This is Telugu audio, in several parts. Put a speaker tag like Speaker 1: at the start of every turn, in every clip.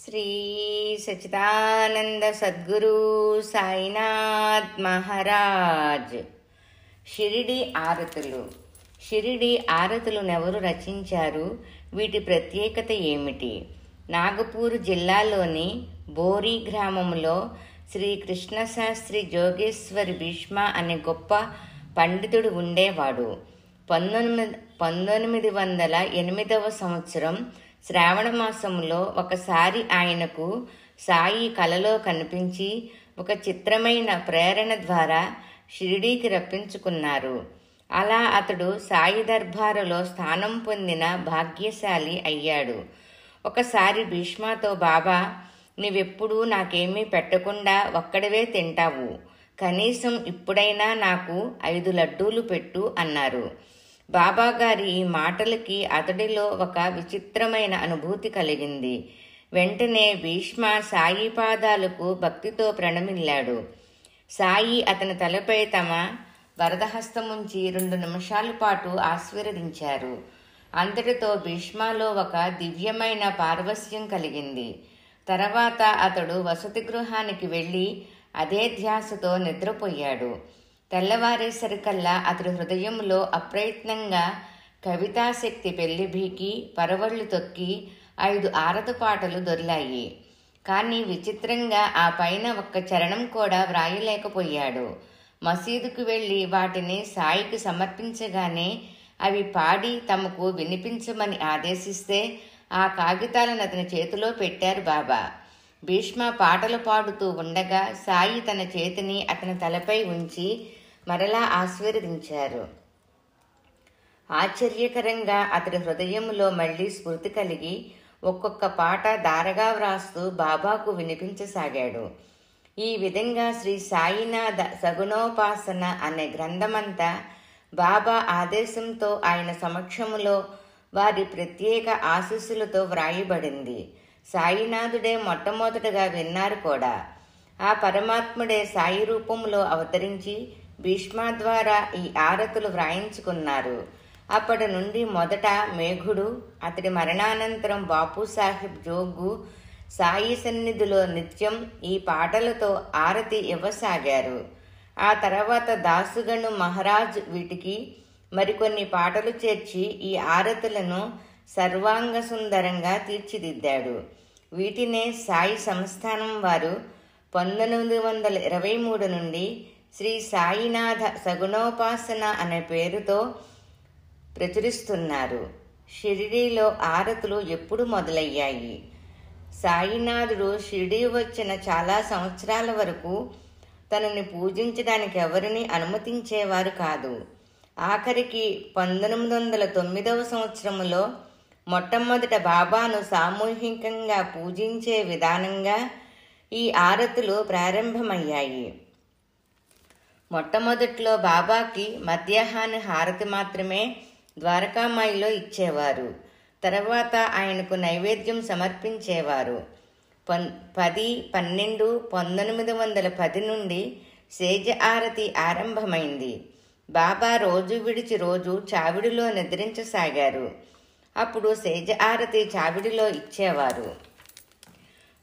Speaker 1: శ్రీ సచిదానంద సద్గురు సాయినాథ్ మహారాజ్. షిరిడి ఆరతులు. షిరిడి ఆరతులనెవరు రచించారు? వీటి ప్రత్యేకత ఏమిటి? నాగపూర్ జిల్లాలోని బోరి గ్రామంలో శ్రీ కృష్ణశాస్త్రి జోగేశ్వరి భీష్మ అనే గొప్ప పండితుడు ఉండేవాడు. 1908వ సంవత్సరం శ్రావణ మాసంలో ఒకసారి ఆయనకు సాయి కలలో కనిపించి ఒక చిత్రమైన ప్రేరణ ద్వారా షిరిడీకి రప్పించుకున్నారు. అలా అతడు సాయి దర్బారులో స్థానం పొందిన భాగ్యశాలి అయ్యాడు. ఒకసారి భీష్మతో, బాబా, నీవెప్పుడూ నాకేమీ పెట్టకుండా ఒక్కడివే తింటావు, కనీసం ఇప్పుడైనా నాకు 5 లడ్డూలు పెట్టు అన్నారు. బాబాగారి ఈ మాటలకి అతడిలో ఒక విచిత్రమైన అనుభూతి కలిగింది. వెంటనే భీష్మ సాయి పాదాలకు భక్తితో ప్రణమిల్లాడు. సాయి అతని తలపై తమ వరదహస్తముంచి 2 నిమిషాల పాటు ఆశీర్వదించారు. అంతటితో భీష్మలో ఒక దివ్యమైన పారవస్యం కలిగింది. తర్వాత అతడు వసతి గృహానికి వెళ్ళి అదే ధ్యాసతో నిద్రపోయాడు. తెల్లవారేసరికల్లా అతడి హృదయంలో అప్రయత్నంగా కవితాశక్తి పెళ్లిబీకి పరవళ్లు తొక్కి 5 ఆరతి పాటలు దొర్లాయి. కానీ విచిత్రంగా ఆ పైన ఒక్క చరణం కూడా వ్రాయలేకపోయాడు. మసీదుకు వెళ్ళి వాటిని సాయికి సమర్పించగానే అవి పాడి తమకు వినిపించమని ఆదేశిస్తే ఆ కాగితాలను అతని చేతిలో పెట్టారు బాబా. భీష్మ పాటలు పాడుతూ ఉండగా సాయి తన చేతిని అతని తలపై ఉంచి మరలా ఆశీర్వదించారు. ఆశ్చర్యకరంగా అతడి హృదయంలో మళ్లీ స్ఫూర్తి కలిగి ఒక్కొక్క పాట ధారగా వ్రాస్తూ బాబాకు వినిపించసాగాడు. ఈ విధంగా శ్రీ సాయినాథ సగుణోపాసన అనే గ్రంథమంతా బాబా ఆదేశంతో ఆయన సమక్షములో వారి ప్రత్యేక ఆశీస్సులతో వ్రాయబడింది. సాయినాథుడే మొట్టమొదటగా విన్నారు కూడా. ఆ పరమాత్ముడే సాయి రూపంలో అవతరించి భీష్మ ద్వారా ఈ ఆరతులు వ్రాయించుకున్నారు. అప్పటి నుండి మొదట మేఘుడు, అతడి మరణానంతరం బాపూసాహెబ్ జోగు సాయి సన్నిధిలో నిత్యం ఈ పాటలతో ఆరతి ఇవ్వసాగారు. ఆ తర్వాత దాసుగణు మహారాజ్ వీటికి మరికొన్ని పాటలు చేర్చి ఈ ఆరతులను సర్వాంగ సుందరంగా తీర్చిదిద్దాడు. వీటినే సాయి సంస్థానం వారు 1923 నుండి శ్రీ సాయినాథ సగుణోపాసన అనే పేరుతో ప్రచురిస్తున్నారు. షిరిడీలో ఆరతులు ఎప్పుడు మొదలయ్యాయి? సాయినాథుడు షిరిడీ వచ్చిన చాలా సంవత్సరాల వరకు తనని పూజించడానికి ఎవరిని అనుమతించేవారు కాదు. ఆఖరికి 1909వ సంవత్సరంలో మొట్టమొదట బాబాను సామూహికంగా పూజించే విధానంగా ఈ ఆరతులు ప్రారంభమయ్యాయి. మొట్టమొదట్లో బాబాకి మధ్యాహ్న హారతి మాత్రమే ద్వారకామాయిలో ఇచ్చేవారు. తర్వాత ఆయనకు నైవేద్యం సమర్పించేవారు. 10-12-1910 నుండి సేజ ఆరతి ఆరంభమైంది. బాబా రోజు విడిచి రోజు చావిడిలో నిద్రించసాగారు. అప్పుడు సేజ ఆరతి చావిడిలో ఇచ్చేవారు.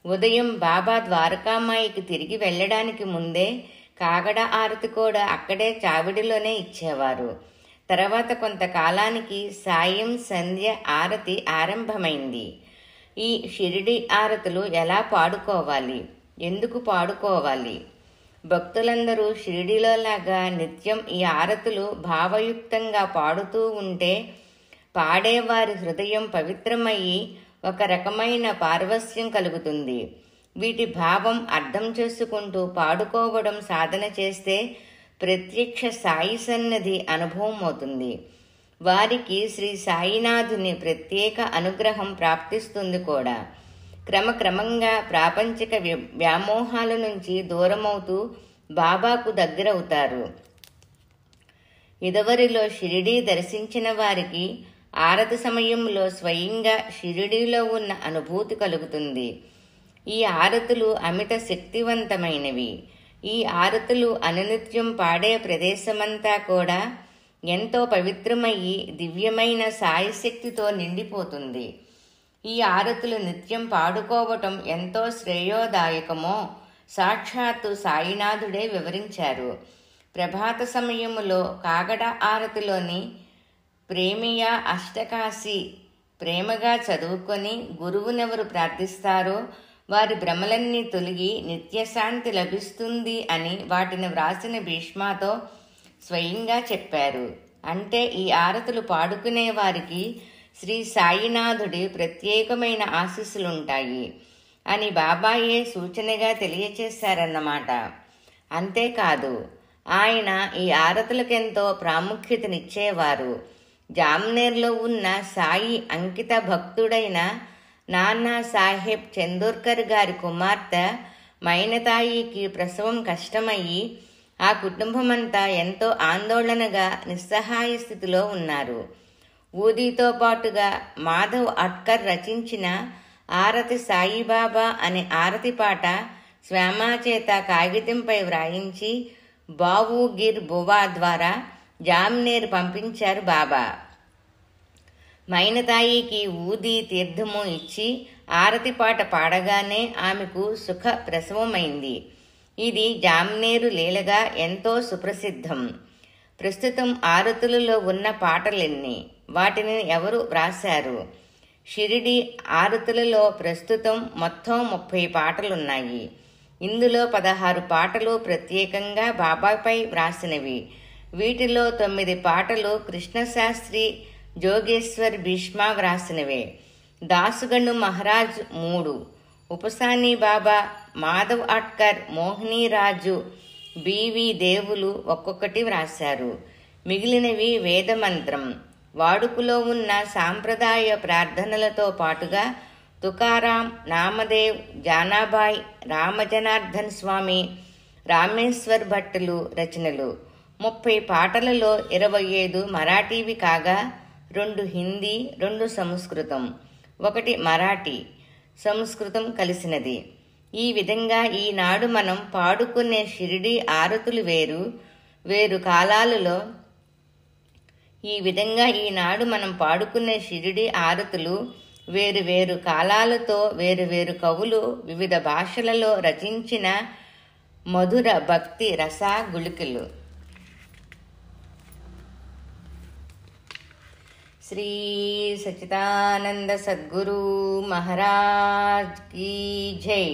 Speaker 1: ఉదయం బాబా ద్వారకామాయికి తిరిగి వెళ్ళడానికి ముందే కాగడ ఆరతి కూడా అక్కడే చావిడిలోనే ఇచ్చేవారు. తర్వాత కొంతకాలానికి సాయం సంధ్య ఆరతి ఆరంభమైంది. ఈ షిరిడి ఆరతులు ఎలా పాడుకోవాలి, ఎందుకు పాడుకోవాలి? భక్తులందరూ షిరిడిలో లాగా నిత్యం ఈ ఆరతులు భావయుక్తంగా పాడుతూ ఉంటే పాడేవారి హృదయం పవిత్రమయ్యి ఒక రకమైన పారవస్యం కలుగుతుంది. వీటి భావం అర్థం చేసుకుంటూ పాడుకోవడం సాధన చేస్తే ప్రత్యక్ష సాయి సన్నిధి అనుభవం అవుతుంది. వారికి శ్రీ సాయినాథుని ప్రత్యేక అనుగ్రహం ప్రాప్తిస్తుంది కూడా. క్రమక్రమంగా ప్రాపంచిక వ్యామోహాల నుంచి దూరమవుతూ బాబాకు దగ్గరవుతారు. ఇదివరిలో షిరిడీ దర్శించిన వారికి ఆరతి సమయంలో స్వయంగా షిరిడీలో ఉన్న అనుభూతి కలుగుతుంది. ఈ ఆరతులు అమిత శక్తివంతమైనవి. ఈ ఆరతులు అనునిత్యం పాడే ప్రదేశమంతా కూడా ఎంతో పవిత్రమయ్యి దివ్యమైన సాయశక్తితో నిండిపోతుంది. ఈ ఆరతులు నిత్యం పాడుకోవటం ఎంతో శ్రేయోదాయకమో సాక్షాత్తు సాయినాథుడే వివరించారు. ప్రభాత సమయములో కాగడ ఆరతిలోని ప్రేమియ అష్టకాశి ప్రేమగా చదువుకొని గురువునెవరు ప్రార్థిస్తారో వారి భ్రమలన్నీ తొలగి నిత్యశాంతి లభిస్తుంది అని వాటిని వ్రాసిన భీష్మతో స్వయంగా చెప్పారు. అంటే ఈ ఆరతులు పాడుకునే వారికి శ్రీ సాయినాథుడి ప్రత్యేకమైన ఆశీస్సులుంటాయి అని బాబాయే సూచనగా తెలియచేశారన్నమాట. అంతేకాదు, ఆయన ఈ ఆరతులకెంతో ప్రాముఖ్యతనిచ్చేవారు. జామ్నేర్లో ఉన్న సాయి అంకిత భక్తుడైన నానా సాహెబ్ చందోర్కర్ గారి కుమార్తె మైనతాయికి ప్రసవం కష్టమయ్యి ఆ కుటుంబమంతా ఎంతో ఆందోళనగా నిస్సహాయ స్థితిలో ఉన్నారు. ఊదీతో పాటుగా మాధవ్ అట్కర్ రచించిన ఆరతి సాయిబాబా అనే ఆరతి పాట శ్యామా చేత కాగితంపై వ్రాయించి బావు గిర్ బువా ద్వారా జామ్నేర్ పంపించారు బాబా. మైనతాయికి ఊది తీర్థము ఇచ్చి ఆరతి పాట పాడగానే ఆమెకు సుఖ ప్రసవమైంది. ఇది జామ్నేరు లీలగా ఎంతో సుప్రసిద్ధం. ప్రస్తుతం ఆరతులలో ఉన్న పాటలెన్ని, వాటిని ఎవరు వ్రాశారు? షిరిడి ఆరతులలో ప్రస్తుతం మొత్తం 30 పాటలున్నాయి. ఇందులో 16 పాటలు ప్రత్యేకంగా బాబాపై వ్రాసినవి. వీటిలో 9 పాటలు కృష్ణశాస్త్రి జోగేశ్వర్ భీష్మ వ్రాసినవే. దాసుగండు మహారాజ్ 3, ఉపసాని బాబా, మాధవ్ అట్కర్, మోహినీరాజు, బివి దేవులు ఒక్కొక్కటి వ్రాశారు. మిగిలినవి వేదమంత్రం. వాడుకలో ఉన్న సాంప్రదాయ ప్రార్థనలతో పాటుగా తుకారాం, నామదేవ్, జానాబాయ్, రామజనార్దన్ స్వామి, రామేశ్వర్ భట్టులు రచనలు. 30 పాటలలో 25 మరాఠీవి కాగా 2 హిందీ, 2 సంస్కృతం, 1 మరాఠీ సంస్కృతం కలిసినది. ఈ విధంగా ఈనాడు మనం పాడుకునే షిరిడి ఆరతులు వేరు వేరు కాలాలలో వేరు వేరు కాలాలతో వేరు వేరు కవులు వివిధ భాషలలో రచించిన మధుర భక్తి రసా గుళికలు. శ్రీ సచ్చిదానంద సద్గురు మహారాజ్ కీ జై.